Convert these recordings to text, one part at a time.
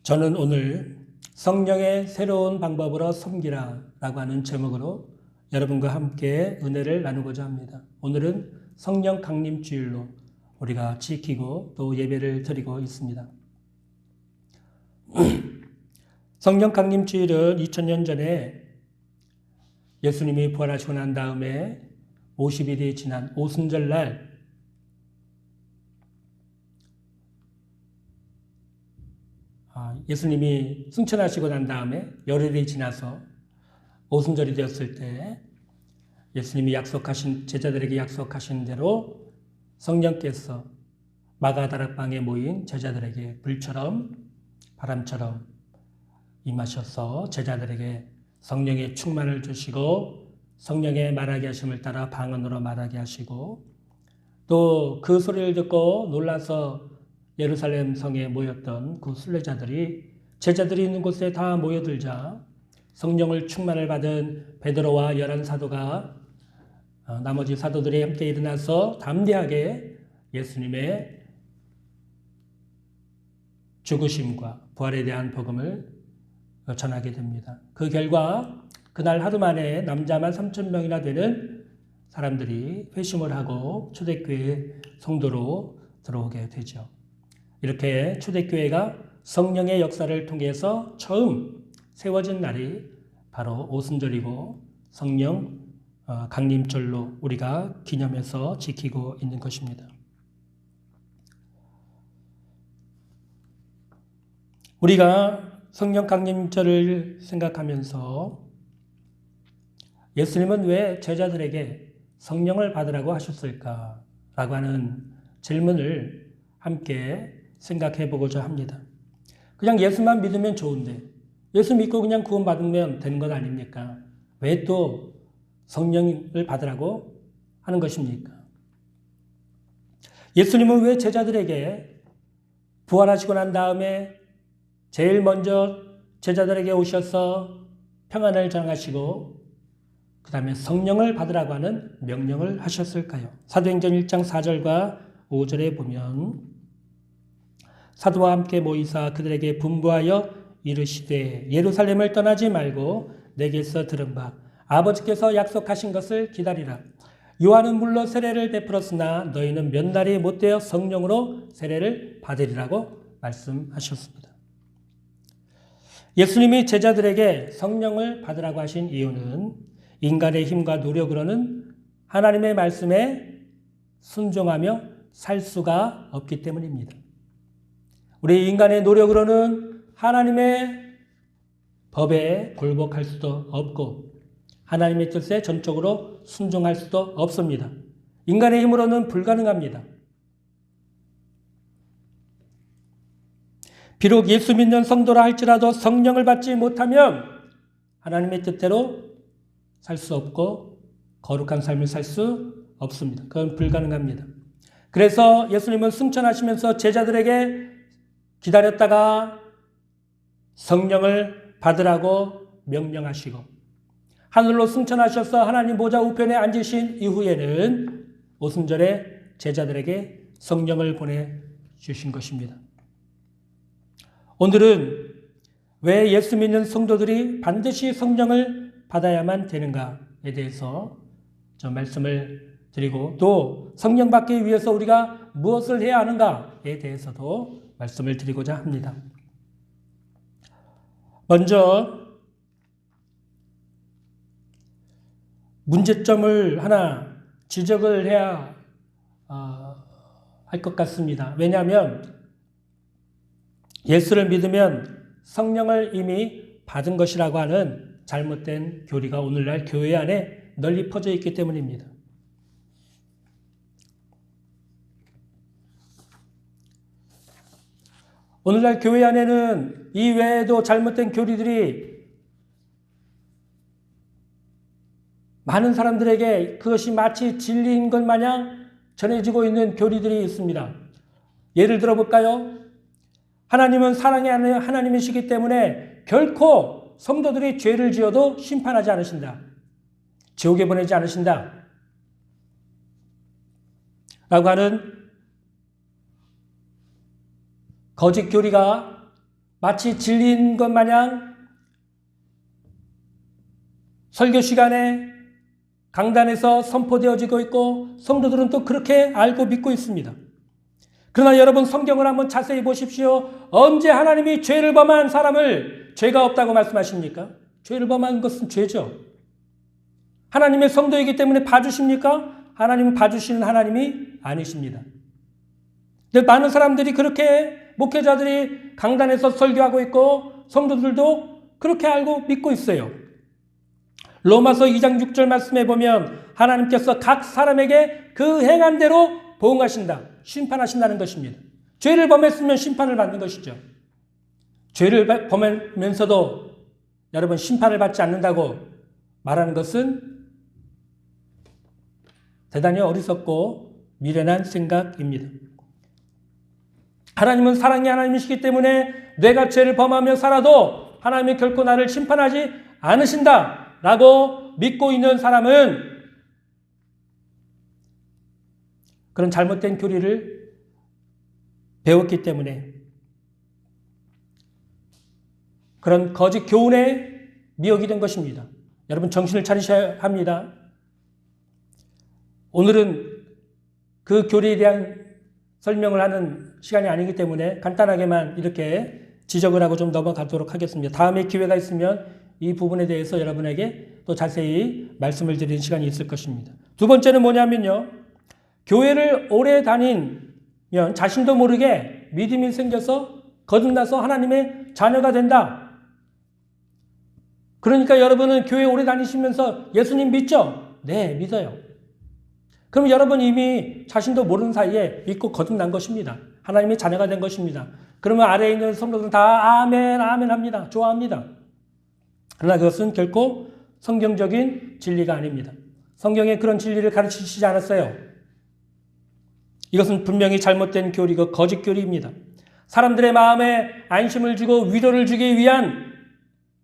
저는 오늘 성령의 새로운 방법으로 섬기라 라고 하는 제목으로 여러분과 함께 은혜를 나누고자 합니다. 오늘은 성령 강림 주일로 우리가 지키고 또 예배를 드리고 있습니다. 성령 강림 주일은 2000년 전에 예수님이 부활하시고 난 다음에 50일이 지난 오순절날 예수님이 승천하시고 난 다음에 열흘이 지나서 오순절이 되었을 때 예수님이 제자들에게 약속하신 대로 성령께서 마가다락방에 모인 제자들에게 불처럼 바람처럼 임하셔서 제자들에게 성령의 충만을 주시고 성령의 말하게 하심을 따라 방언으로 말하게 하시고 또 그 소리를 듣고 놀라서 예루살렘 성에 모였던 그 순례자들이 제자들이 있는 곳에 다 모여들자 성령을 충만을 받은 베드로와 11사도가 나머지 사도들이 함께 일어나서 담대하게 예수님의 죽으심과 부활에 대한 복음을 전하게 됩니다. 그 결과 그날 하루 만에 남자만 3,000명이나 되는 사람들이 회심을 하고 초대교회 성도로 들어오게 되죠. 이렇게 초대교회가 성령의 역사를 통해서 처음 세워진 날이 바로 오순절이고 성령 강림절로 우리가 기념해서 지키고 있는 것입니다. 우리가 성령 강림절을 생각하면서 예수님은 왜 제자들에게 성령을 받으라고 하셨을까라고 하는 질문을 함께 생각해 보고자 합니다. 그냥 예수만 믿으면 좋은데 예수 믿고 그냥 구원받으면 되는 것 아닙니까? 왜 또 성령을 받으라고 하는 것입니까? 예수님은 왜 제자들에게 부활하시고 난 다음에 제일 먼저 제자들에게 오셔서 평안을 전하시고 그 다음에 성령을 받으라고 하는 명령을 하셨을까요? 사도행전 1장 4절과 5절에 보면 사도와 함께 모이사 그들에게 분부하여 이르시되 예루살렘을 떠나지 말고 내게서 들은 바 아버지께서 약속하신 것을 기다리라. 요한은 물로 세례를 베풀었으나 너희는 몇 날이 못되어 성령으로 세례를 받으리라고 말씀하셨습니다. 예수님이 제자들에게 성령을 받으라고 하신 이유는 인간의 힘과 노력으로는 하나님의 말씀에 순종하며 살 수가 없기 때문입니다. 우리 인간의 노력으로는 하나님의 법에 굴복할 수도 없고 하나님의 뜻에 전적으로 순종할 수도 없습니다. 인간의 힘으로는 불가능합니다. 비록 예수 믿는 성도라 할지라도 성령을 받지 못하면 하나님의 뜻대로 살 수 없고 거룩한 삶을 살 수 없습니다. 그건 불가능합니다. 그래서 예수님은 승천하시면서 제자들에게 기다렸다가 성령을 받으라고 명령하시고 하늘로 승천하셔서 하나님 보좌 우편에 앉으신 이후에는 오순절에 제자들에게 성령을 보내주신 것입니다. 오늘은 왜 예수 믿는 성도들이 반드시 성령을 받아야만 되는가에 대해서 좀 말씀을 드리고 또 성령 받기 위해서 우리가 무엇을 해야 하는가에 대해서도 말씀을 드리고자 합니다. 먼저 문제점을 하나 지적을 해야 할 것 같습니다. 왜냐하면 예수를 믿으면 성령을 이미 받은 것이라고 하는 잘못된 교리가 오늘날 교회 안에 널리 퍼져 있기 때문입니다. 오늘날 교회 안에는 이 외에도 잘못된 교리들이 많은 사람들에게 그것이 마치 진리인 것 마냥 전해지고 있는 교리들이 있습니다. 예를 들어볼까요? 하나님은 사랑의 하나님이시기 때문에 결코 성도들이 죄를 지어도 심판하지 않으신다. 지옥에 보내지 않으신다. 라고 하는 거짓 교리가 마치 진리인 것 마냥 설교 시간에 강단에서 선포되어지고 있고 성도들은 또 그렇게 알고 믿고 있습니다. 그러나 여러분 성경을 한번 자세히 보십시오. 언제 하나님이 죄를 범한 사람을 죄가 없다고 말씀하십니까? 죄를 범한 것은 죄죠. 하나님의 성도이기 때문에 봐주십니까? 하나님은 봐주시는 하나님이 아니십니다. 근데 많은 사람들이 그렇게 목회자들이 강단에서 설교하고 있고 성도들도 그렇게 알고 믿고 있어요. 로마서 2장 6절 말씀에 보면 하나님께서 각 사람에게 그 행한 대로 보응하신다. 심판하신다는 것입니다. 죄를 범했으면 심판을 받는 것이죠. 죄를 범하면서도 여러분 심판을 받지 않는다고 말하는 것은 대단히 어리석고 미련한 생각입니다. 하나님은 사랑의 하나님이시기 때문에 내가 죄를 범하며 살아도 하나님이 결코 나를 심판하지 않으신다라고 믿고 있는 사람은 그런 잘못된 교리를 배웠기 때문에 그런 거짓 교훈에 미혹이 된 것입니다. 여러분 정신을 차리셔야 합니다. 오늘은 그 교리에 대한 설명을 하는 시간이 아니기 때문에 간단하게만 이렇게 지적을 하고 좀 넘어가도록 하겠습니다. 다음에 기회가 있으면 이 부분에 대해서 여러분에게 또 자세히 말씀을 드리는 시간이 있을 것입니다. 두 번째는 뭐냐면요. 교회를 오래 다니면 자신도 모르게 믿음이 생겨서 거듭나서 하나님의 자녀가 된다. 그러니까 여러분은 교회 오래 다니시면서 예수님 믿죠? 네, 믿어요. 그럼 여러분 이미 자신도 모르는 사이에 믿고 거듭난 것입니다. 하나님의 자녀가 된 것입니다. 그러면 아래에 있는 성도들은 다 아멘, 아멘 합니다. 좋아합니다. 그러나 그것은 결코 성경적인 진리가 아닙니다. 성경에 그런 진리를 가르치시지 않았어요. 이것은 분명히 잘못된 교리고 거짓 교리입니다. 사람들의 마음에 안심을 주고 위로를 주기 위한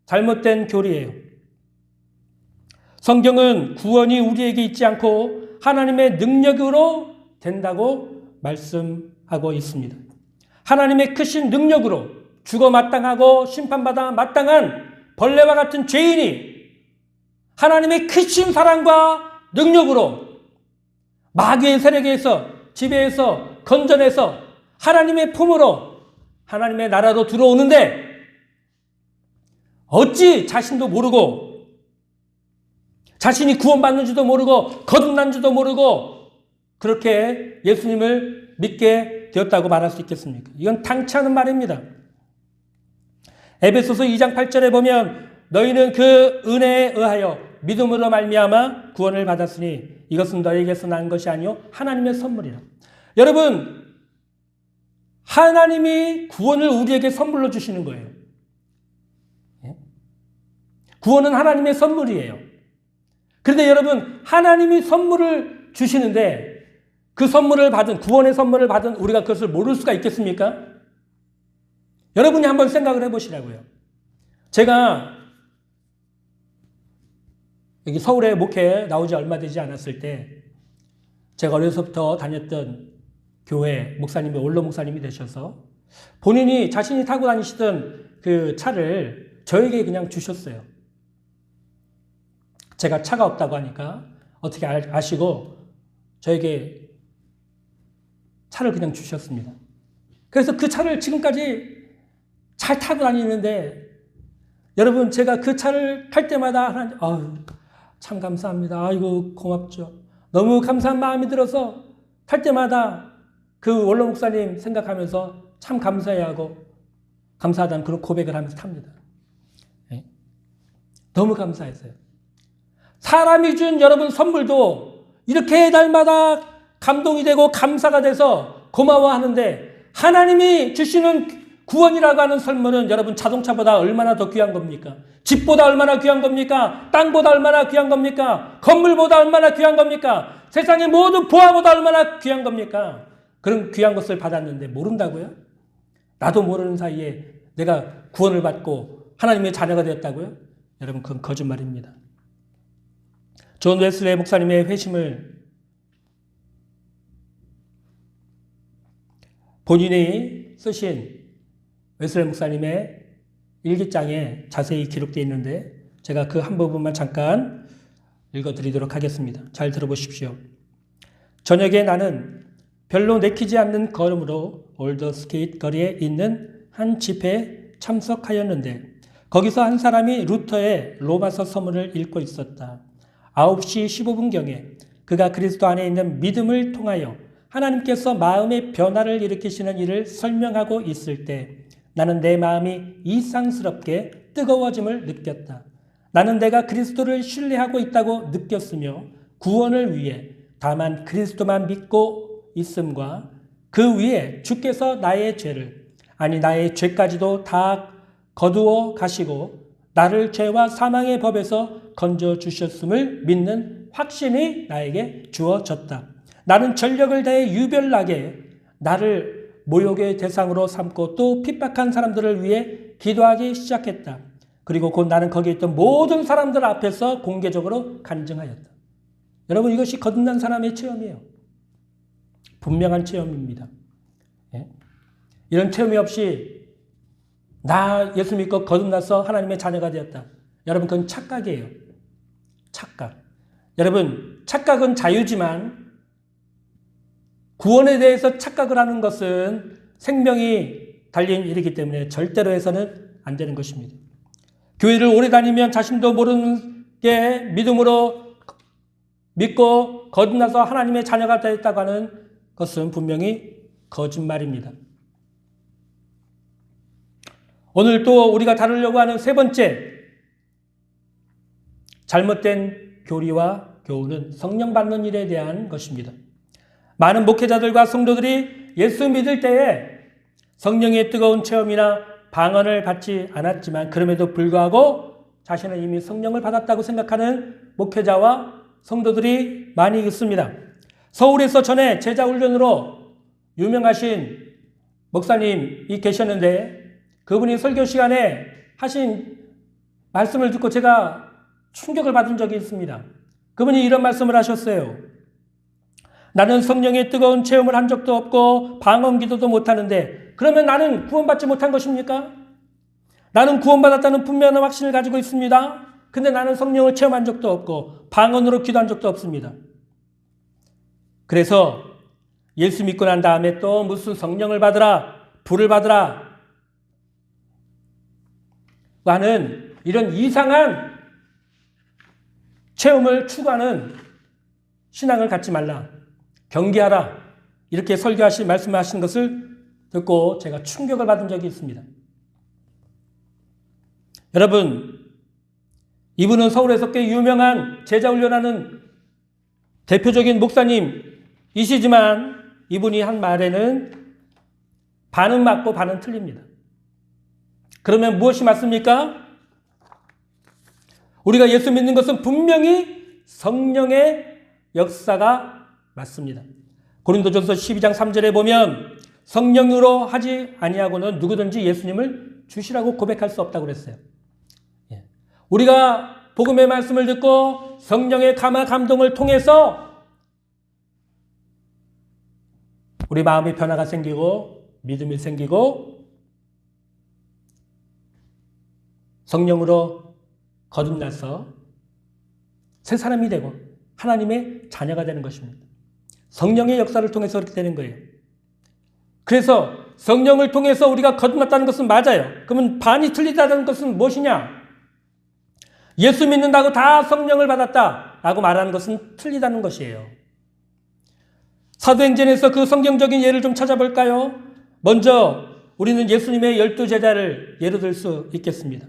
잘못된 교리예요. 성경은 구원이 우리에게 있지 않고 하나님의 능력으로 된다고 말씀하고 있습니다. 하나님의 크신 능력으로 죽어 마땅하고 심판받아 마땅한 벌레와 같은 죄인이 하나님의 크신 사랑과 능력으로 마귀의 세력에서 지배해서 건져내서 하나님의 품으로 하나님의 나라로 들어오는데 어찌 자신도 모르고 자신이 구원받는지도 모르고 거듭난지도 모르고 그렇게 예수님을 믿게 되었다고 말할 수 있겠습니까? 이건 당치 않은 말입니다. 에베소서 2장 8절에 보면 너희는 그 은혜에 의하여 믿음으로 말미암아 구원을 받았으니 이것은 너희에게서 난 것이 아니요 하나님의 선물이라. 여러분 하나님이 구원을 우리에게 선물로 주시는 거예요. 구원은 하나님의 선물이에요. 그런데 여러분 하나님이 선물을 주시는데 그 선물을 받은 구원의 선물을 받은 우리가 그것을 모를 수가 있겠습니까? 여러분이 한번 생각을 해보시라고요. 제가 여기 서울에 목회 나오지 얼마 되지 않았을 때 제가 어려서부터 다녔던 교회 목사님이 원로 목사님이 되셔서 본인이 자신이 타고 다니시던 그 차를 저에게 그냥 주셨어요. 제가 차가 없다고 하니까 어떻게 아시고 저에게 차를 그냥 주셨습니다. 그래서 그 차를 지금까지 잘 타고 다니는데 여러분 제가 그 차를 탈 때마다 하나님 참 감사합니다. 아이고 고맙죠. 너무 감사한 마음이 들어서 탈 때마다 그 원로 목사님 생각하면서 참 감사해하고 감사하다는 그런 고백을 하면서 탑니다. 네? 너무 감사했어요. 사람이 준 여러분 선물도 이렇게 날마다 감동이 되고 감사가 돼서 고마워하는데 하나님이 주시는 구원이라고 하는 선물은 여러분 자동차보다 얼마나 더 귀한 겁니까? 집보다 얼마나 귀한 겁니까? 땅보다 얼마나 귀한 겁니까? 건물보다 얼마나 귀한 겁니까? 세상의 모든 보화보다 얼마나 귀한 겁니까? 그런 귀한 것을 받았는데 모른다고요? 나도 모르는 사이에 내가 구원을 받고 하나님의 자녀가 되었다고요? 여러분 그건 거짓말입니다. 존 웨슬레이 목사님의 회심을 본인이 쓰신 웨슬레 목사님의 일기장에 자세히 기록되어 있는데 제가 그 한 부분만 잠깐 읽어드리도록 하겠습니다. 잘 들어보십시오. 저녁에 나는 별로 내키지 않는 걸음으로 올더스게이트 거리에 있는 한 집회에 참석하였는데 거기서 한 사람이 루터의 로마서 서문을 읽고 있었다. 9시 15분경에 그가 그리스도 안에 있는 믿음을 통하여 하나님께서 마음의 변화를 일으키시는 일을 설명하고 있을 때 나는 내 마음이 이상스럽게 뜨거워짐을 느꼈다. 나는 내가 그리스도를 신뢰하고 있다고 느꼈으며 구원을 위해 다만 그리스도만 믿고 있음과 그 위에 주께서 나의 죄를 아니 나의 죄까지도 다 거두어 가시고 나를 죄와 사망의 법에서 건져 주셨음을 믿는 확신이 나에게 주어졌다. 나는 전력을 다해 유별나게 나를 모욕의 대상으로 삼고 또 핍박한 사람들을 위해 기도하기 시작했다. 그리고 곧 나는 거기에 있던 모든 사람들 앞에서 공개적으로 간증하였다. 여러분 이것이 거듭난 사람의 체험이에요. 분명한 체험입니다. 예? 이런 체험이 없이 나 예수 믿고 거듭나서 하나님의 자녀가 되었다. 여러분 그건 착각이에요. 착각. 여러분 착각은 자유지만 구원에 대해서 착각을 하는 것은 생명이 달린 일이기 때문에 절대로 해서는 안 되는 것입니다. 교회를 오래 다니면 자신도 모르는 게 믿음으로 믿고 거듭나서 하나님의 자녀가 되었다고 하는 것은 분명히 거짓말입니다. 오늘 또 우리가 다루려고 하는 세 번째 잘못된 교리와 교훈은 성령 받는 일에 대한 것입니다. 많은 목회자들과 성도들이 예수 믿을 때에 성령의 뜨거운 체험이나 방언을 받지 않았지만 그럼에도 불구하고 자신은 이미 성령을 받았다고 생각하는 목회자와 성도들이 많이 있습니다. 서울에서 전에 제자훈련으로 유명하신 목사님이 계셨는데 그분이 설교 시간에 하신 말씀을 듣고 제가 충격을 받은 적이 있습니다. 그분이 이런 말씀을 하셨어요. 나는 성령의 뜨거운 체험을 한 적도 없고 방언 기도도 못하는데 그러면 나는 구원받지 못한 것입니까? 나는 구원받았다는 분명한 확신을 가지고 있습니다. 근데 나는 성령을 체험한 적도 없고 방언으로 기도한 적도 없습니다. 그래서 예수 믿고 난 다음에 또 무슨 성령을 받으라, 불을 받으라 하는 이런 이상한 체험을 추구하는 신앙을 갖지 말라. 경계하라. 이렇게 말씀하신 것을 듣고 제가 충격을 받은 적이 있습니다. 여러분, 이분은 서울에서 꽤 유명한 제자훈련하는 대표적인 목사님이시지만 이분이 한 말에는 반은 맞고 반은 틀립니다. 그러면 무엇이 맞습니까? 우리가 예수 믿는 것은 분명히 성령의 역사가 맞습니다. 고린도전서 12장 3절에 보면 성령으로 하지 아니하고는 누구든지 예수님을 주시라고 고백할 수 없다고 그랬어요. 우리가 복음의 말씀을 듣고 성령의 감동을 통해서 우리 마음의 변화가 생기고 믿음이 생기고 성령으로 거듭나서 새 사람이 되고 하나님의 자녀가 되는 것입니다. 성령의 역사를 통해서 그렇게 되는 거예요. 그래서 성령을 통해서 우리가 거듭났다는 것은 맞아요. 그러면 반이 틀리다는 것은 무엇이냐? 예수 믿는다고 다 성령을 받았다라고 말하는 것은 틀리다는 것이에요. 사도행전에서 그 성경적인 예를 좀 찾아볼까요? 먼저 우리는 예수님의 12제자를 예로 들 수 있겠습니다.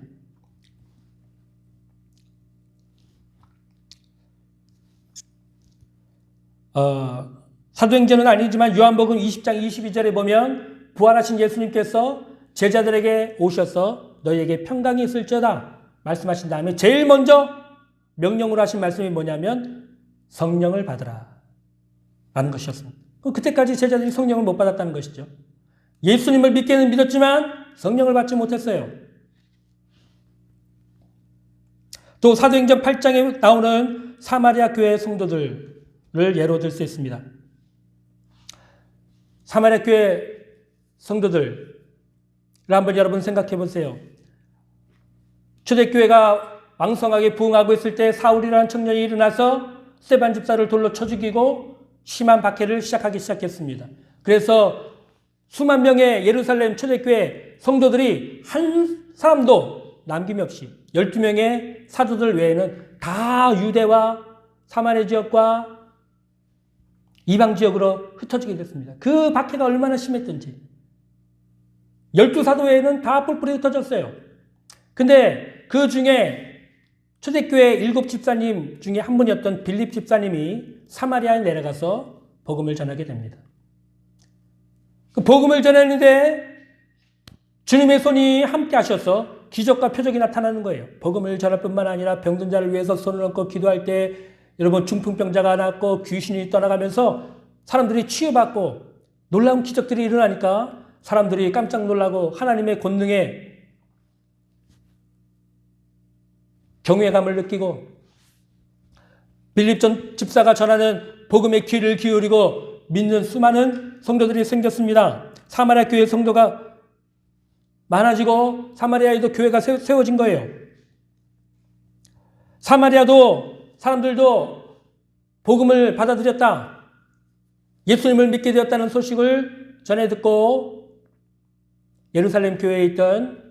사도행전은 아니지만 요한복음 20장 22절에 보면 부활하신 예수님께서 제자들에게 오셔서 너희에게 평강이 있을지어다 말씀하신 다음에 제일 먼저 명령으로 하신 말씀이 뭐냐면 성령을 받으라 라는 것이었습니다. 그때까지 제자들이 성령을 못 받았다는 것이죠. 예수님을 믿기는 믿었지만 성령을 받지 못했어요. 또 사도행전 8장에 나오는 사마리아 교회 성도들을 예로 들 수 있습니다. 사마리아 교회 성도들 한번 여러분 생각해 보세요. 초대교회가 왕성하게 부흥하고 있을 때 사울이라는 청년이 일어나서 스데반 집사를 돌로 쳐 죽이고 심한 박해를 시작했습니다. 그래서 수만 명의 예루살렘 초대교회 성도들이 한 사람도 남김없이 12명의 사도들 외에는 다 유대와 사마리아 지역과 이방 지역으로 흩어지게 됐습니다. 그 박해가 얼마나 심했던지. 12사도 외에는 다 뿔뿔이 흩어졌어요. 근데 그 중에 초대교회 7집사님 중에 한 분이었던 빌립 집사님이 사마리아에 내려가서 복음을 전하게 됩니다. 그 복음을 전했는데 주님의 손이 함께 하셔서 기적과 표적이 나타나는 거예요. 복음을 전할 뿐만 아니라 병든 자를 위해서 손을 얹고 기도할 때 여러분 중풍병자가 낫고 귀신이 떠나가면서 사람들이 치유받고 놀라운 기적들이 일어나니까 사람들이 깜짝 놀라고 하나님의 권능에 경외감을 느끼고 빌립 전 집사가 전하는 복음의 귀를 기울이고 믿는 수많은 성도들이 생겼습니다. 사마리아 교회 성도가 많아지고 사마리아에도 교회가 세워진 거예요. 사마리아도 사람들도 복음을 받아들였다. 예수님을 믿게 되었다는 소식을 전해 듣고 예루살렘 교회에 있던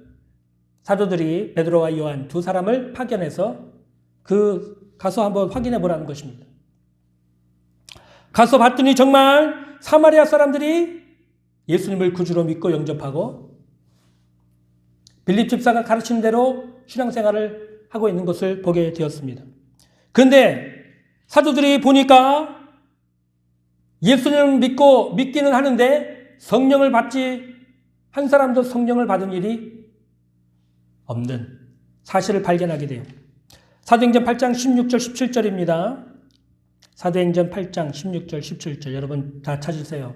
사도들이 베드로와 요한 두 사람을 파견해서 가서 한번 확인해 보라는 것입니다. 가서 봤더니 정말 사마리아 사람들이 예수님을 구주로 믿고 영접하고 빌립 집사가 가르친 대로 신앙생활을 하고 있는 것을 보게 되었습니다. 그런데 사도들이 보니까 예수님을 믿기는 하는데 성령을 받지 한 사람도 성령을 받은 일이 없는 사실을 발견하게 돼요. 사도행전 8장 16절 17절입니다. 사도행전 8장 16절 17절 여러분 다 찾으세요.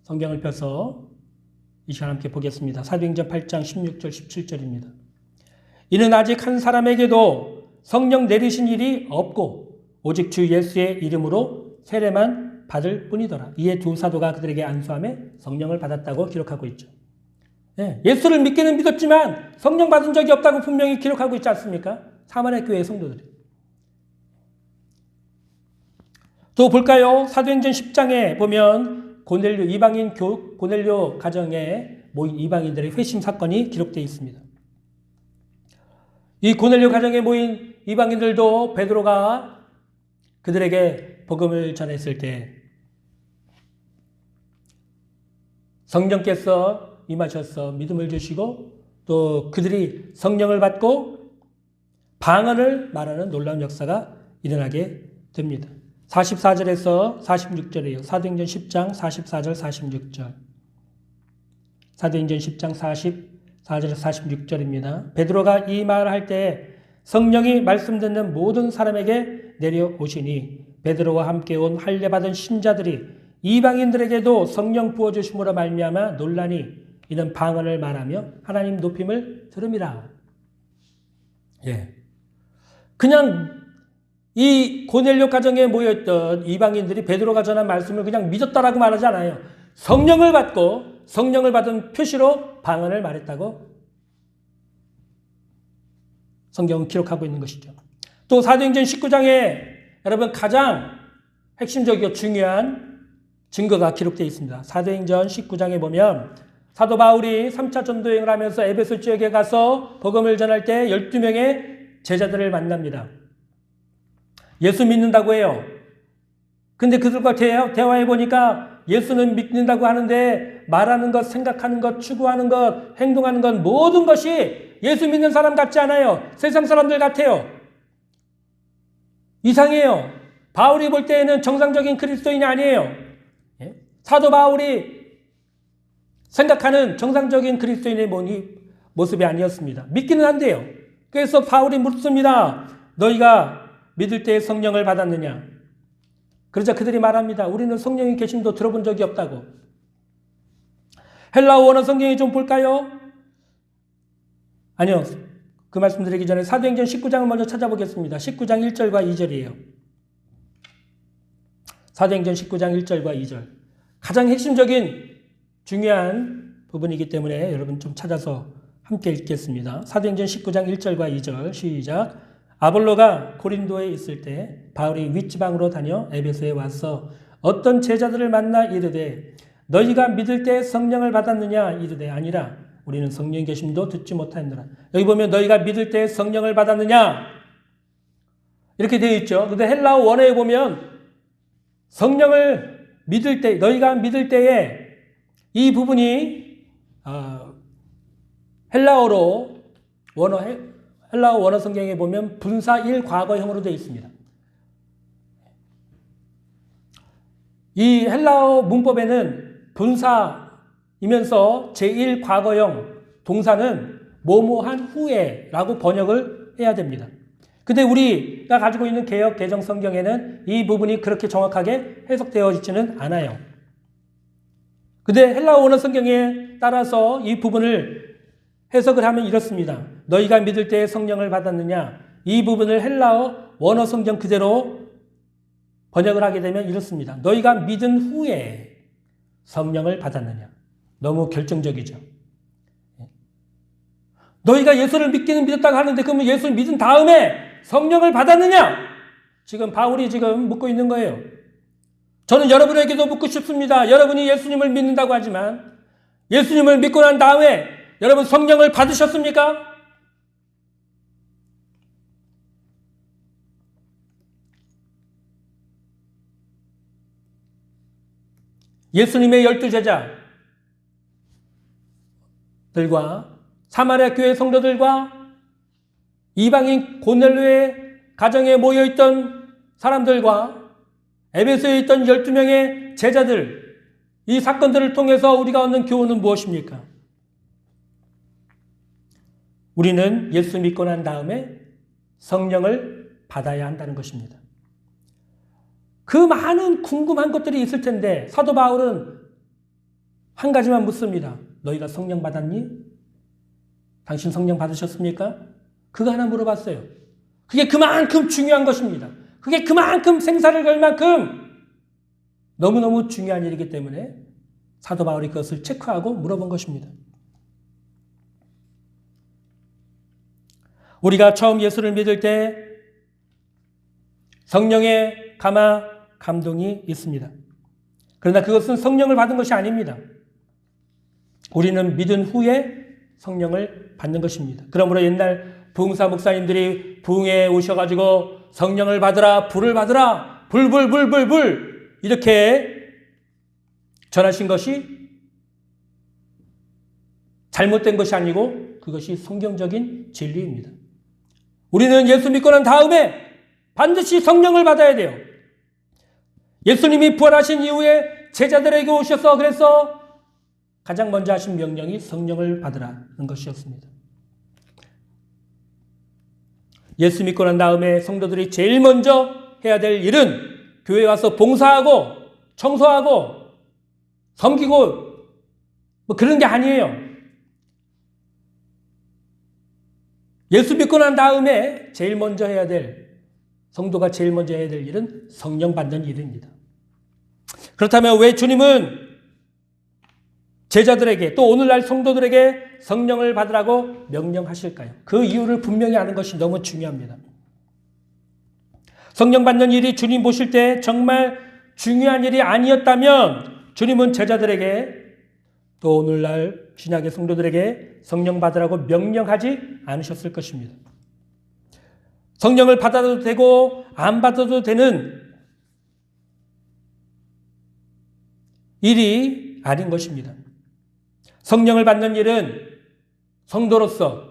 성경을 펴서 이 시간 함께 보겠습니다. 사도행전 8장 16절 17절입니다. 이는 아직 한 사람에게도 성령 내리신 일이 없고 오직 주 예수의 이름으로 세례만 받을 뿐이더라. 이에 두 사도가 그들에게 안수하며 성령을 받았다고 기록하고 있죠. 예수를 믿기는 믿었지만 성령 받은 적이 없다고 분명히 기록하고 있지 않습니까? 사마리아 교회의 성도들이. 또 볼까요? 사도행전 10장에 보면 고넬료 가정에 모인 이방인들의 회심 사건이 기록되어 있습니다. 이 고넬료 가정에 모인 이방인들도 베드로가 그들에게 복음을 전했을 때 성령께서 임하셔서 믿음을 주시고 또 그들이 성령을 받고 방언을 말하는 놀라운 역사가 일어나게 됩니다. 44절에서 46절이에요. 사도행전 10장 44절 46절. 사도행전 10장 44절에서 46절입니다. 베드로가 이 말을 할 때 성령이 말씀 듣는 모든 사람에게 내려오시니 베드로와 함께 온 할례 받은 신자들이 이방인들에게도 성령 부어주심으로 말미암아 논란이 이는 방언을 말하며 하나님 높임을 들음이라. 그냥 이 고넬료 가정에 모였던 이방인들이 베드로가 전한 말씀을 그냥 믿었다라고 말하지 않아요. 성령을 받고 성령을 받은 표시로 방언을 말했다고 성경은 기록하고 있는 것이죠. 또 사도행전 19장에 여러분 가장 핵심적이고 중요한 증거가 기록되어 있습니다. 사도행전 19장에 보면 사도 바울이 3차 전도여행을 하면서 에베소 지역에 가서 복음을 전할 때 12명의 제자들을 만납니다. 예수 믿는다고 해요. 근데 그들과 대화해 보니까 예수는 믿는다고 하는데 말하는 것, 생각하는 것, 추구하는 것, 행동하는 것 모든 것이 예수 믿는 사람 같지 않아요. 세상 사람들 같아요. 이상해요. 바울이 볼 때에는 정상적인 그리스도인이 아니에요. 사도 바울이 생각하는 정상적인 그리스도인의 모습이 아니었습니다. 믿기는 한데요. 그래서 바울이 묻습니다. 너희가 믿을 때 성령을 받았느냐? 그러자 그들이 말합니다. 우리는 성령이 계심도 들어본 적이 없다고. 헬라어 원어 성경에 좀 볼까요? 아니요. 그 말씀 드리기 전에 사도행전 19장을 먼저 찾아보겠습니다. 19장 1절과 2절이에요. 사도행전 19장 1절과 2절. 가장 핵심적인 중요한 부분이기 때문에 여러분 좀 찾아서 함께 읽겠습니다. 사도행전 19장 1절과 2절 시작. 아볼로가 고린도에 있을 때 바울이 윗지방으로 다녀 에베소에 와서 어떤 제자들을 만나 이르되 너희가 믿을 때 성령을 받았느냐 이르되 아니라 우리는 성령의 계심도 듣지 못하였노라. 여기 보면 너희가 믿을 때 성령을 받았느냐 이렇게 되어 있죠. 근데 헬라어 원어에 보면 성령을 믿을 때 너희가 믿을 때에 이 부분이 헬라어 원어 성경에 보면 분사 1 과거형으로 되어 있습니다. 이 헬라어 문법에는 분사이면서 제1 과거형 동사는 뭐뭐한 후에라고 번역을 해야 됩니다. 근데 우리가 가지고 있는 개역 개정 성경에는 이 부분이 그렇게 정확하게 해석되어 있지는 않아요. 근데 헬라어 원어 성경에 따라서 이 부분을 해석을 하면 이렇습니다. 너희가 믿을 때 성령을 받았느냐? 이 부분을 헬라어 원어 성경 그대로 번역을 하게 되면 이렇습니다. 너희가 믿은 후에 성령을 받았느냐? 너무 결정적이죠. 너희가 예수를 믿기는 믿었다고 하는데 그러면 예수를 믿은 다음에 성령을 받았느냐? 지금 바울이 지금 묻고 있는 거예요. 저는 여러분에게도 묻고 싶습니다. 여러분이 예수님을 믿는다고 하지만 예수님을 믿고 난 다음에 여러분 성령을 받으셨습니까? 예수님의 12제자들과 사마리아 교회 성도들과 이방인 고넬료의 가정에 모여있던 사람들과 에베소에 있던 12명의 제자들, 이 사건들을 통해서 우리가 얻는 교훈은 무엇입니까? 우리는 예수 믿고 난 다음에 성령을 받아야 한다는 것입니다. 그 많은 궁금한 것들이 있을 텐데 사도 바울은 한 가지만 묻습니다. 너희가 성령 받았니? 당신 성령 받으셨습니까? 그거 하나 물어봤어요. 그게 그만큼 중요한 것입니다. 그게 그만큼 생사를 걸 만큼 너무너무 중요한 일이기 때문에 사도 바울이 그것을 체크하고 물어본 것입니다. 우리가 처음 예수를 믿을 때 성령의 감동이 있습니다. 그러나 그것은 성령을 받은 것이 아닙니다. 우리는 믿은 후에 성령을 받는 것입니다. 그러므로 옛날 부흥사 목사님들이 부흥에 오셔가지고 성령을 받으라, 불을 받으라, 불 이렇게 전하신 것이 잘못된 것이 아니고 그것이 성경적인 진리입니다. 우리는 예수 믿고 난 다음에 반드시 성령을 받아야 돼요. 예수님이 부활하신 이후에 제자들에게 오셔서 그래서 가장 먼저 하신 명령이 성령을 받으라는 것이었습니다. 예수 믿고 난 다음에 성도들이 제일 먼저 해야 될 일은 교회에 와서 봉사하고 청소하고 섬기고 뭐 그런 게 아니에요. 예수 믿고 난 다음에 제일 먼저 해야 될 성도가 제일 먼저 해야 될 일은 성령 받는 일입니다. 그렇다면 왜 주님은 제자들에게 또 오늘날 성도들에게 성령을 받으라고 명령하실까요? 그 이유를 분명히 아는 것이 너무 중요합니다. 성령 받는 일이 주님 보실 때 정말 중요한 일이 아니었다면 주님은 제자들에게 또 오늘날 신약의 성도들에게 성령 받으라고 명령하지 않으셨을 것입니다. 성령을 받아도 되고 안 받아도 되는 일이 아닌 것입니다. 성령을 받는 일은 성도로서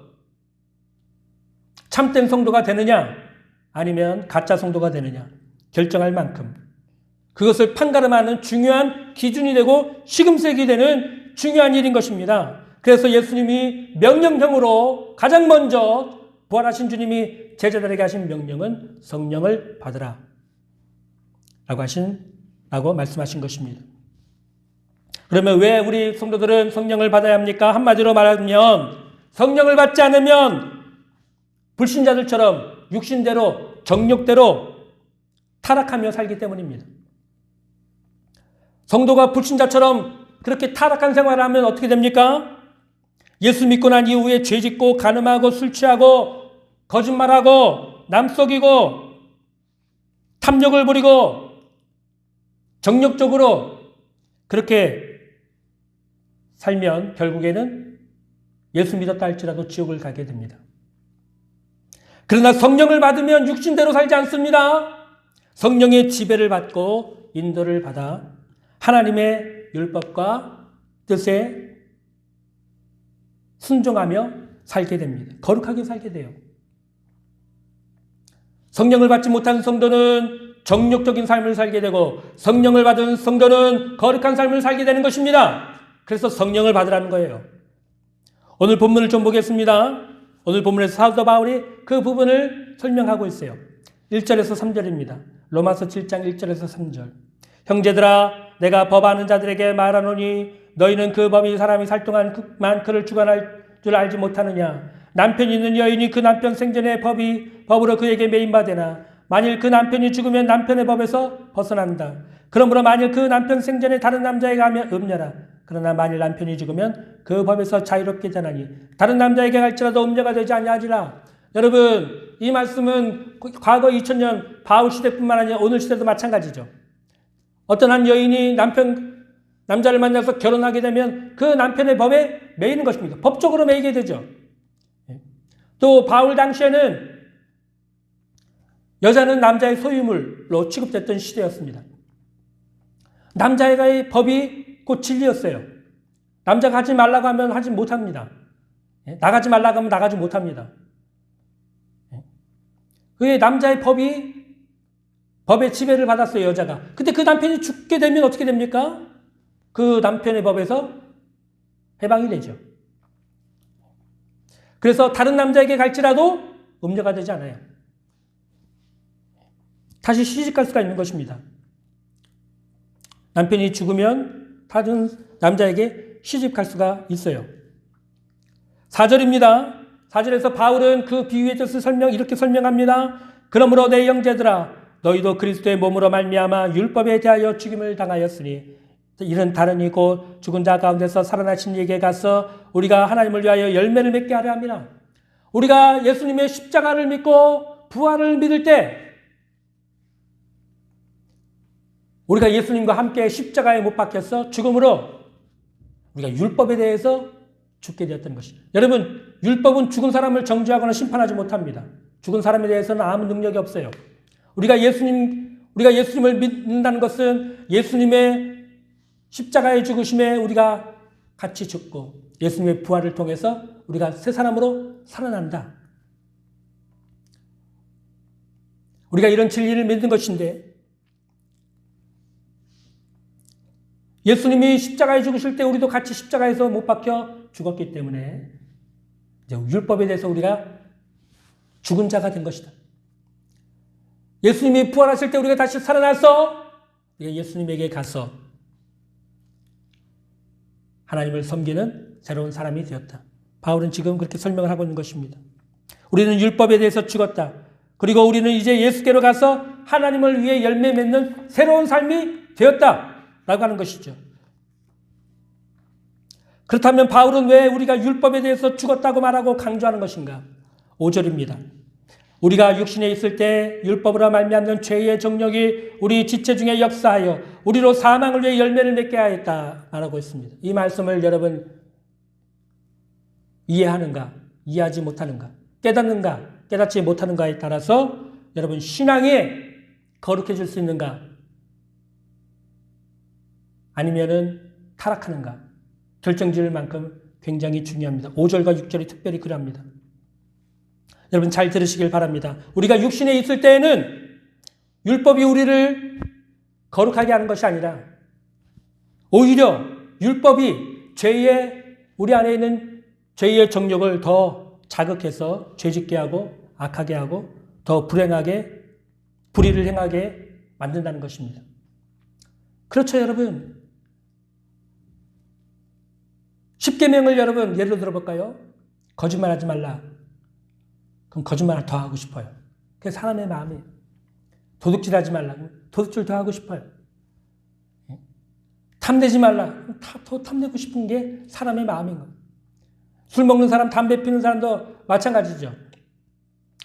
참된 성도가 되느냐 아니면 가짜 성도가 되느냐 결정할 만큼 그것을 판가름하는 중요한 기준이 되고 시금석이 되는 중요한 일인 것입니다. 그래서 예수님이 명령형으로 가장 먼저 부활하신 주님이 제자들에게 하신 명령은 성령을 받으라 라고 말씀하신 것입니다. 그러면 왜 우리 성도들은 성령을 받아야 합니까? 한마디로 말하면 성령을 받지 않으면 불신자들처럼 육신대로 정욕대로 타락하며 살기 때문입니다. 성도가 불신자처럼 그렇게 타락한 생활을 하면 어떻게 됩니까? 예수 믿고 난 이후에 죄 짓고 간음하고 술 취하고 거짓말하고 남 속이고 탐욕을 부리고 정욕적으로 그렇게 살면 결국에는 예수 믿었다 할지라도 지옥을 가게 됩니다. 그러나 성령을 받으면 육신대로 살지 않습니다. 성령의 지배를 받고 인도를 받아 하나님의 율법과 뜻에 순종하며 살게 됩니다. 거룩하게 살게 돼요. 성령을 받지 못한 성도는 정욕적인 삶을 살게 되고 성령을 받은 성도는 거룩한 삶을 살게 되는 것입니다. 그래서 성령을 받으라는 거예요. 오늘 본문을 좀 보겠습니다. 오늘 본문에서 사도 바울이 그 부분을 설명하고 있어요. 1절에서 3절입니다. 로마서 7장 1절에서 3절. 형제들아 내가 법하는 자들에게 말하노니 너희는 그 법이 사람이 살 동안만 그를 주관할 줄 알지 못하느냐. 남편이 있는 여인이 그 남편 생전에 법으로 그에게 매인바되나 만일 그 남편이 죽으면 남편의 법에서 벗어난다. 그러므로 만일 그 남편 생전에 다른 남자에게 하면 음녀라. 그러나 만일 남편이 죽으면 그 법에서 자유롭게 되나니 다른 남자에게 갈지라도 음녀가 되지 아니하리라. 여러분 이 말씀은 과거 2000년 바울 시대뿐만 아니라 오늘 시대도 마찬가지죠. 어떤 한 여인이 남자를 만나서 결혼하게 되면 그 남편의 법에 매이는 것입니다. 법적으로 매이게 되죠. 또 바울 당시에는 여자는 남자의 소유물로 취급됐던 시대였습니다. 남자의 법이 곧 진리였어요. 남자가 하지 말라고 하면 하지 못합니다. 나가지 말라고 하면 나가지 못합니다. 그게 남자의 법의 지배를 받았어요, 여자가. 근데 그 남편이 죽게 되면 어떻게 됩니까? 그 남편의 법에서 해방이 되죠. 그래서 다른 남자에게 갈지라도 음녀가 되지 않아요. 다시 시집갈 수가 있는 것입니다. 남편이 죽으면 다른 남자에게 시집갈 수가 있어요. 4절입니다. 4절에서 바울은 그 비유의 뜻을 이렇게 설명합니다. 그러므로 내 형제들아 너희도 그리스도의 몸으로 말미암아 율법에 대하여 죽임을 당하였으니 이는 다른 이고 죽은 자 가운데서 살아나신 이에게 가서 우리가 하나님을 위하여 열매를 맺게 하려 합니다. 우리가 예수님의 십자가를 믿고 부활을 믿을 때 우리가 예수님과 함께 십자가에 못 박혀서 죽음으로 우리가 율법에 대해서 죽게 되었던 것이죠. 여러분 율법은 죽은 사람을 정죄하거나 심판하지 못합니다. 죽은 사람에 대해서는 아무 능력이 없어요. 우리가 예수님을 믿는다는 것은 예수님의 십자가의 죽으심에 우리가 같이 죽고 예수님의 부활을 통해서 우리가 새 사람으로 살아난다. 우리가 이런 진리를 믿는 것인데 예수님이 십자가에 죽으실 때 우리도 같이 십자가에서 못 박혀 죽었기 때문에 이제 율법에 대해서 우리가 죽은 자가 된 것이다. 예수님이 부활하실 때 우리가 다시 살아나서 우리가 예수님에게 가서 하나님을 섬기는 새로운 사람이 되었다. 바울은 지금 그렇게 설명을 하고 있는 것입니다. 우리는 율법에 대해서 죽었다. 그리고 우리는 이제 예수께로 가서 하나님을 위해 열매 맺는 새로운 삶이 되었다. 라고 하는 것이죠. 그렇다면 바울은 왜 우리가 율법에 대해서 죽었다고 말하고 강조하는 것인가? 5절입니다. 우리가 육신에 있을 때 율법으로 말미암는 죄의 정욕이 우리 지체 중에 역사하여 우리로 사망을 위해 열매를 맺게 하였다 말하고 있습니다. 이 말씀을 여러분 이해하는가? 이해하지 못하는가? 깨닫는가? 깨닫지 못하는가에 따라서 여러분 신앙이 거룩해질 수 있는가? 아니면은 타락하는가? 결정지을 만큼 굉장히 중요합니다. 5절과 6절이 특별히 그럽니다. 여러분 잘 들으시길 바랍니다. 우리가 육신에 있을 때에는 율법이 우리를 거룩하게 하는 것이 아니라 오히려 율법이 우리 안에 있는 죄의 정욕을 더 자극해서 죄짓게 하고 악하게 하고 더 불행하게 불의를 행하게 만든다는 것입니다. 그렇죠, 여러분. 십계명을 여러분 예로 들어볼까요? 거짓말하지 말라. 그럼 거짓말을 더 하고 싶어요. 그게 사람의 마음이에요. 도둑질하지 말라고 도둑질 더 하고 싶어요. 탐내지 말라. 더 탐내고 싶은 게 사람의 마음인 거예요. 술 먹는 사람, 담배 피는 사람도 마찬가지죠.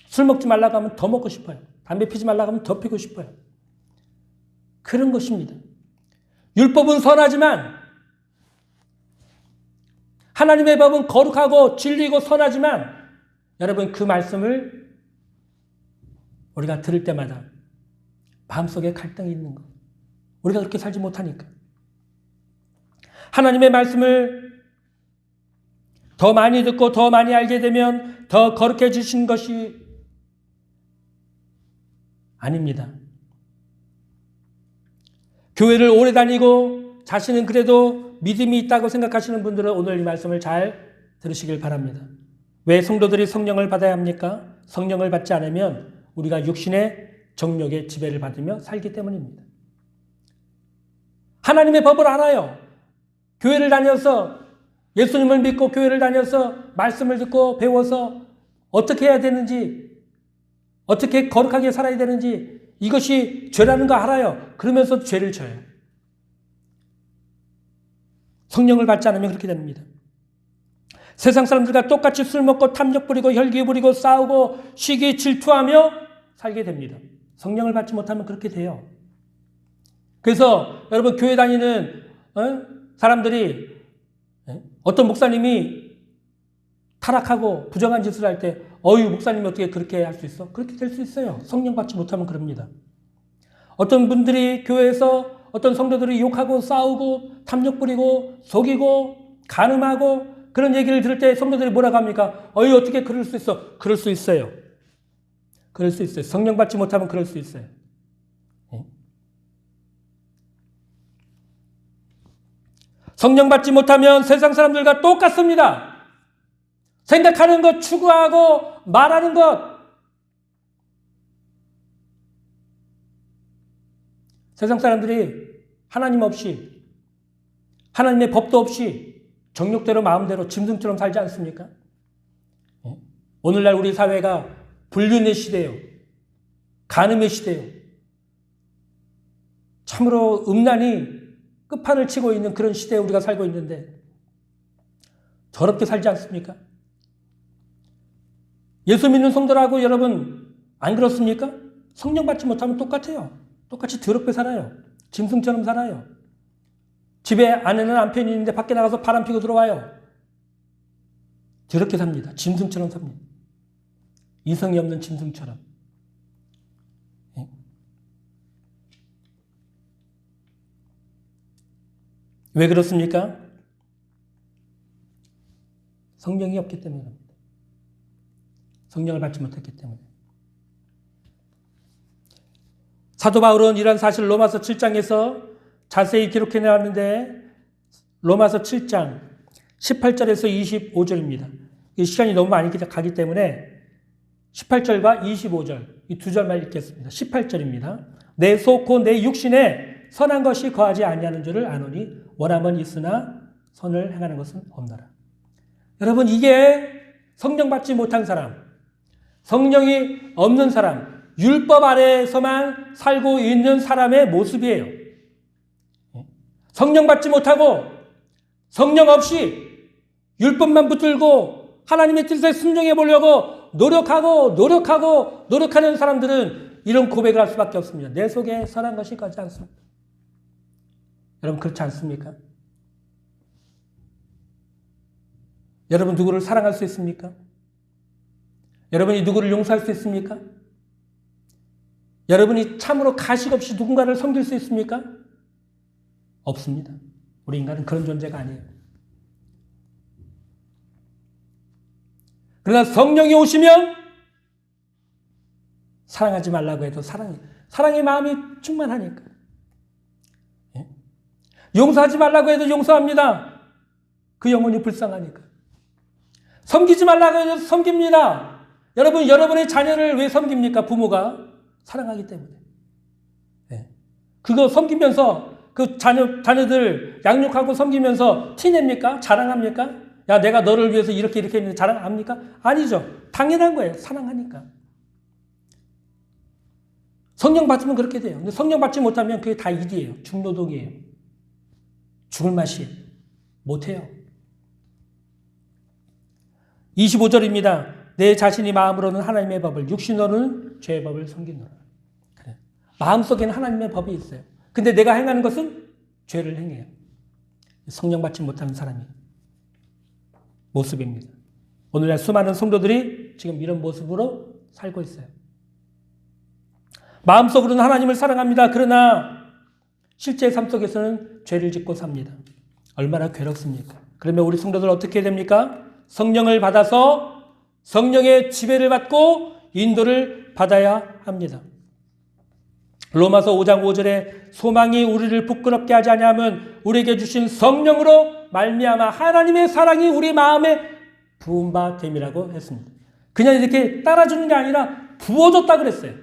술 먹지 말라고 하면 더 먹고 싶어요. 담배 피지 말라고 하면 더 피고 싶어요. 그런 것입니다. 율법은 선하지만 하나님의 법은 거룩하고 진리고 선하지만 여러분 그 말씀을 우리가 들을 때마다 마음속에 갈등이 있는 거. 우리가 그렇게 살지 못하니까. 하나님의 말씀을 더 많이 듣고 더 많이 알게 되면 더 거룩해지신 것이 아닙니다. 교회를 오래 다니고 자신은 그래도 믿음이 있다고 생각하시는 분들은 오늘 이 말씀을 잘 들으시길 바랍니다. 왜 성도들이 성령을 받아야 합니까? 성령을 받지 않으면 우리가 육신의 정욕의 지배를 받으며 살기 때문입니다. 하나님의 법을 알아요. 교회를 다녀서 예수님을 믿고 교회를 다녀서 말씀을 듣고 배워서 어떻게 해야 되는지, 어떻게 거룩하게 살아야 되는지 이것이 죄라는 거 알아요. 그러면서 죄를 져요. 성령을 받지 않으면 그렇게 됩니다. 세상 사람들과 똑같이 술 먹고 탐욕 부리고 혈기 부리고 싸우고 시기 질투하며 살게 됩니다. 성령을 받지 못하면 그렇게 돼요. 그래서 여러분 교회 다니는 사람들이 어떤 목사님이 타락하고 부정한 짓을 할 때 어유 목사님이 어떻게 그렇게 할 수 있어? 그렇게 될 수 있어요. 성령 받지 못하면 그럽니다. 어떤 분들이 교회에서 어떤 성도들이 욕하고 싸우고 탐욕 부리고 속이고 간음하고 그런 얘기를 들을 때 성도들이 뭐라고 합니까? 어이 어떻게 그럴 수 있어? 그럴 수 있어요. 그럴 수 있어요. 성령 받지 못하면 그럴 수 있어요. 성령 받지 못하면 세상 사람들과 똑같습니다. 생각하는 것, 추구하고 말하는 것. 세상 사람들이 하나님 없이, 하나님의 법도 없이 정욕대로 마음대로 짐승처럼 살지 않습니까? 오늘날 우리 사회가 불륜의 시대요. 간음의 시대요. 참으로 음란이 끝판을 치고 있는 그런 시대에 우리가 살고 있는데 더럽게 살지 않습니까? 예수 믿는 성도라고 여러분 안 그렇습니까? 성령 받지 못하면 똑같아요. 똑같이 더럽게 살아요. 짐승처럼 살아요. 집에 아내는 남편이 있는데 밖에 나가서 바람 피고 들어와요. 더럽게 삽니다. 짐승처럼 삽니다. 이성이 없는 짐승처럼. 왜 그렇습니까? 성령이 없기 때문입니다. 성령을 받지 못했기 때문에. 사도 바울은 이런 사실을 로마서 7장에서 자세히 기록해 놨는데 로마서 7장 18절에서 25절입니다. 이 시간이 너무 많이 가기 때문에 18절과 25절 이 두 절만 읽겠습니다. 18절입니다. 내 속 곧 내 육신에 선한 것이 거하지 아니하는 줄을 아노니 원함은 있으나 선을 행하는 것은 없노라. 여러분 이게 성령 받지 못한 사람, 성령이 없는 사람, 율법 아래에서만 살고 있는 사람의 모습이에요. 성령 받지 못하고 성령 없이 율법만 붙들고 하나님의 뜻에 순종해 보려고 노력하는 사람들은 이런 고백을 할 수밖에 없습니다. 내 속에 선한 것이 거하지 않습니다. 여러분 그렇지 않습니까? 여러분 누구를 사랑할 수 있습니까? 여러분이 누구를 용서할 수 있습니까? 여러분이 참으로 가식 없이 누군가를 섬길 수 있습니까? 없습니다. 우리 인간은 그런 존재가 아니에요. 그러나 성령이 오시면 사랑하지 말라고 해도 사랑의 마음이 충만하니까. 용서하지 말라고 해도 용서합니다. 그 영혼이 불쌍하니까. 섬기지 말라고 해도 섬깁니다. 여러분, 여러분의 자녀를 왜 섬깁니까? 부모가 사랑하기 때문에. 그거 섬기면서 그 자녀들 양육하고 섬기면서 티냅니까? 자랑합니까? 야, 내가 너를 위해서 이렇게 했는데 자랑합니까? 아니죠. 당연한 거예요. 사랑하니까. 성령 받으면 그렇게 돼요. 근데 성령 받지 못하면 그게 다 일이에요. 중노동이에요. 죽을 맛이 못해요. 25절입니다. 내 자신이 마음으로는 하나님의 법을, 육신으로는 죄의 법을 섬기노라. 그래. 마음속에는 하나님의 법이 있어요. 근데 내가 행하는 것은 죄를 행해요. 성령 받지 못하는 사람이 모습입니다. 오늘날 수많은 성도들이 지금 이런 모습으로 살고 있어요. 마음속으로는 하나님을 사랑합니다. 그러나 실제 삶 속에서는 죄를 짓고 삽니다. 얼마나 괴롭습니까? 그러면 우리 성도들 어떻게 됩니까? 성령을 받아서 성령의 지배를 받고 인도를 받아야 합니다. 로마서 5장 5절에 소망이 우리를 부끄럽게 하지 아니하면 우리에게 주신 성령으로 말미암아 하나님의 사랑이 우리 마음에 부은 바 됨이라고 했습니다. 그냥 이렇게 따라주는 게 아니라 부어줬다 그랬어요.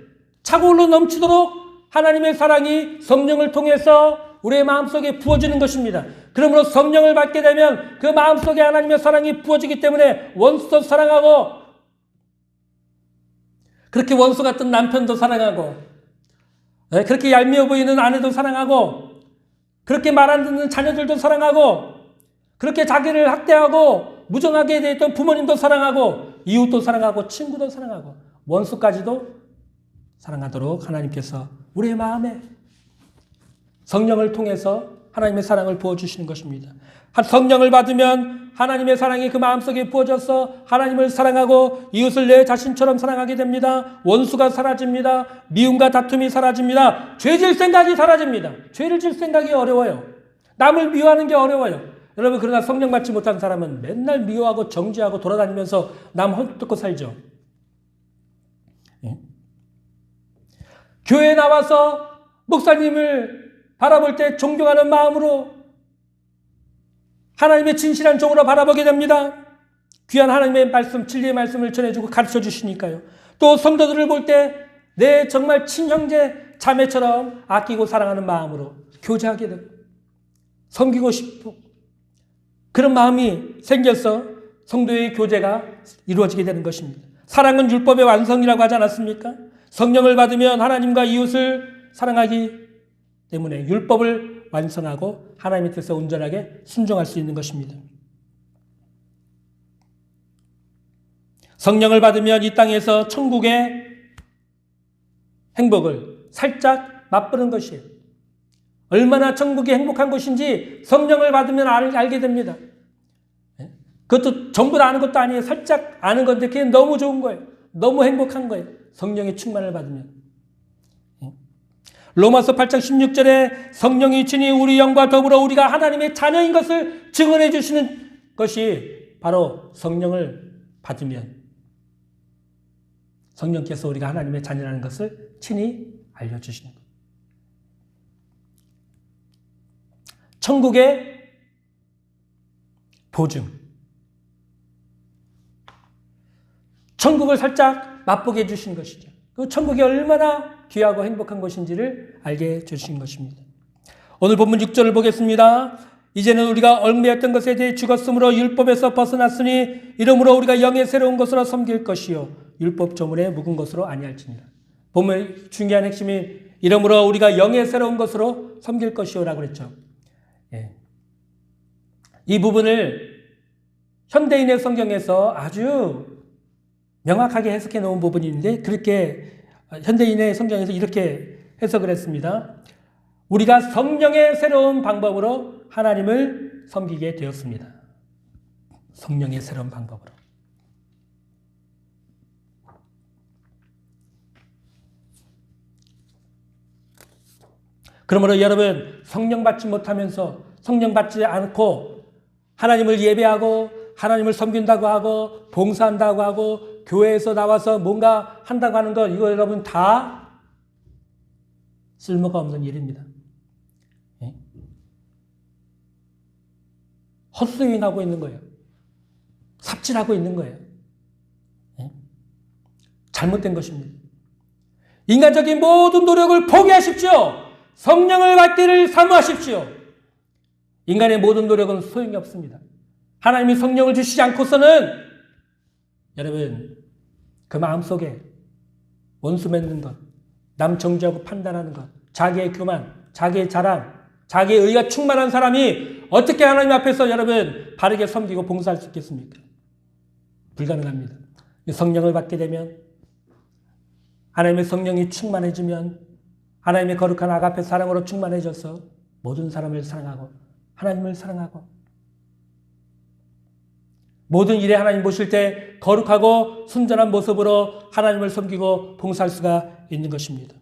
차고올라 넘치도록 하나님의 사랑이 성령을 통해서 우리의 마음속에 부어지는 것입니다. 그러므로 성령을 받게 되면 그 마음속에 하나님의 사랑이 부어지기 때문에 원수도 사랑하고, 그렇게 원수 같은 남편도 사랑하고, 그렇게 얄미워 보이는 아내도 사랑하고, 그렇게 말 안 듣는 자녀들도 사랑하고, 그렇게 자기를 학대하고 무정하게 되었던 부모님도 사랑하고, 이웃도 사랑하고, 친구도 사랑하고, 원수까지도 사랑하도록 하나님께서 우리의 마음에 성령을 통해서 하나님의 사랑을 부어주시는 것입니다. 성령을 받으면 하나님의 사랑이 그 마음속에 부어져서 하나님을 사랑하고 이웃을 내 자신처럼 사랑하게 됩니다. 원수가 사라집니다. 미움과 다툼이 사라집니다. 죄질 생각이 사라집니다. 죄를 질 생각이 어려워요. 남을 미워하는 게 어려워요. 여러분, 그러나 성령 받지 못한 사람은 맨날 미워하고 정죄하고 돌아다니면서 남 헐뜯고 살죠. 교회에 나와서 목사님을 바라볼 때 존경하는 마음으로 하나님의 진실한 종으로 바라보게 됩니다. 귀한 하나님의 말씀, 진리의 말씀을 전해주고 가르쳐 주시니까요. 또 성도들을 볼 때 내 정말 친형제 자매처럼 아끼고 사랑하는 마음으로 교제하게 되고 섬기고 싶고 그런 마음이 생겨서 성도의 교제가 이루어지게 되는 것입니다. 사랑은 율법의 완성이라고 하지 않았습니까? 성령을 받으면 하나님과 이웃을 사랑하기 때문에 율법을 완성하고 하나님의 뜻에 온전하게 순종할 수 있는 것입니다. 성령을 받으면 이 땅에서 천국의 행복을 살짝 맛보는 것이에요. 얼마나 천국이 행복한 곳인지 성령을 받으면 알게 됩니다. 그것도 전부 다 아는 것도 아니에요. 살짝 아는 건데 그게 너무 좋은 거예요. 너무 행복한 거예요. 성령의 충만을 받으면. 로마서 8장 16절에 성령이 친히 우리 영과 더불어 우리가 하나님의 자녀인 것을 증언해 주시는 것이 바로 성령을 받으면 성령께서 우리가 하나님의 자녀라는 것을 친히 알려주시는 것. 천국의 보증. 천국을 살짝 맛보게 해주신 것이죠. 그 천국이 얼마나 귀하고 행복한 것인지를 알게 해주신 것입니다. 오늘 본문 6절을 보겠습니다. 이제는 우리가 얽매였던 것에 대해 죽었으므로 율법에서 벗어났으니 이러므로 우리가 영의 새로운 것으로 섬길 것이요 율법 조문에 묵은 것으로 아니할지니라. 본문의 중요한 핵심이 이러므로 우리가 영의 새로운 것으로 섬길 것이요라고 그랬죠. 이 부분을 현대인의 성경에서 아주 명확하게 해석해 놓은 부분이 있는데 그렇게 현대인의 성경에서 이렇게 해석을 했습니다. 우리가 성령의 새로운 방법으로 하나님을 섬기게 되었습니다. 성령의 새로운 방법으로. 그러므로 여러분 성령 받지 못하면서 성령 받지 않고 하나님을 예배하고 하나님을 섬긴다고 하고 봉사한다고 하고 교회에서 나와서 뭔가 한다고 하는 것 이거 여러분 다 쓸모가 없는 일입니다. 헛수인하고 있는 거예요. 삽질하고 있는 거예요. 잘못된 것입니다. 인간적인 모든 노력을 포기하십시오. 성령을 받기를 사모하십시오. 인간의 모든 노력은 소용이 없습니다. 하나님이 성령을 주시지 않고서는 여러분 그 마음속에 원수 맺는 것, 남 정죄하고 판단하는 것, 자기의 교만, 자기의 자랑, 자기의 의가 충만한 사람이 어떻게 하나님 앞에서 여러분 바르게 섬기고 봉사할 수 있겠습니까? 불가능합니다. 성령을 받게 되면, 하나님의 성령이 충만해지면 하나님의 거룩한 아가페 사랑으로 충만해져서 모든 사람을 사랑하고 하나님을 사랑하고 모든 일에 하나님 보실 때 거룩하고 순전한 모습으로 하나님을 섬기고 봉사할 수가 있는 것입니다.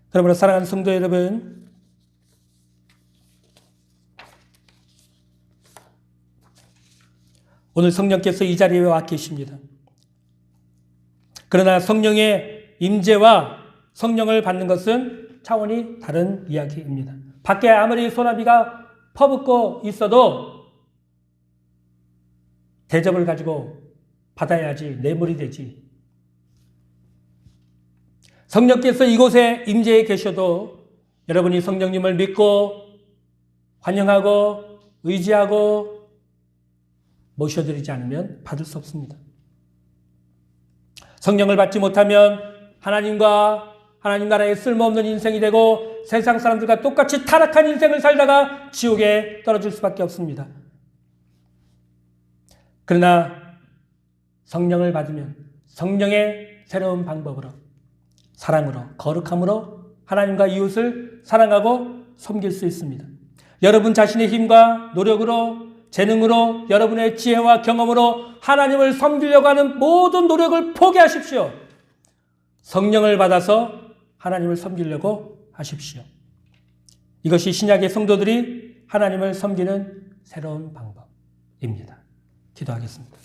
그러므로 사랑하는 성도 여러분, 오늘 성령께서 이 자리에 와 계십니다. 그러나 성령의 임재와 성령을 받는 것은 차원이 다른 이야기입니다. 밖에 아무리 소나비가 퍼붓고 있어도 대접을 가지고 받아야지 뇌물이 되지. 성령께서 이곳에 임재해 계셔도 여러분이 성령님을 믿고 환영하고 의지하고 모셔드리지 않으면 받을 수 없습니다. 성령을 받지 못하면 하나님과 하나님 나라에 쓸모없는 인생이 되고 세상 사람들과 똑같이 타락한 인생을 살다가 지옥에 떨어질 수밖에 없습니다. 그러나 성령을 받으면 성령의 새로운 방법으로, 사랑으로, 거룩함으로 하나님과 이웃을 사랑하고 섬길 수 있습니다. 여러분 자신의 힘과 노력으로, 재능으로, 여러분의 지혜와 경험으로 하나님을 섬기려고 하는 모든 노력을 포기하십시오. 성령을 받아서 하나님을 섬기려고 하십시오. 이것이 신약의 성도들이 하나님을 섬기는 새로운 방법입니다. 기도하겠습니다.